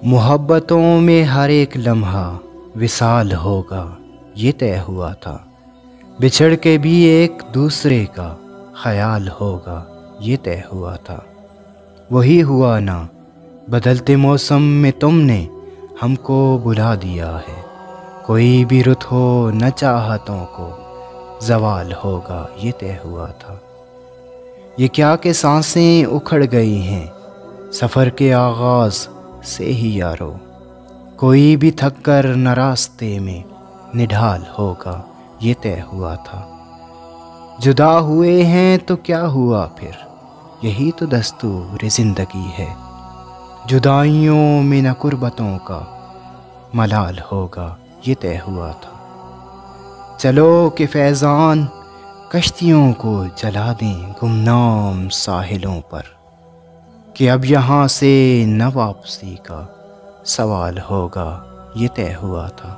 محبتوں میں ہر ایک لمحہ وصال ہوگا یہ طے ہوا تھا، بچھڑ کے بھی ایک دوسرے کا خیال ہوگا یہ طے ہوا تھا۔ وہی ہوا نا، بدلتے موسم میں تم نے ہم کو بلا دیا ہے، کوئی بھی رت ہو نہ چاہتوں کو زوال ہوگا یہ طے ہوا تھا۔ یہ کیا کہ سانسیں اکھڑ گئی ہیں سفر کے آغاز سے ہی یارو، کوئی بھی تھک کر نہ راستے میں نڈھال ہوگا یہ طے ہوا تھا۔ جدا ہوئے ہیں تو کیا ہوا پھر، یہی تو دستور زندگی ہے، جدائیوں میں نہ قربتوں کا ملال ہوگا یہ طے ہوا تھا۔ چلو کہ فیضان کشتیوں کو جلا دیں گمنام ساحلوں پر، کہ اب یہاں سے نہ واپسی کا سوال ہوگا یہ طے ہوا تھا۔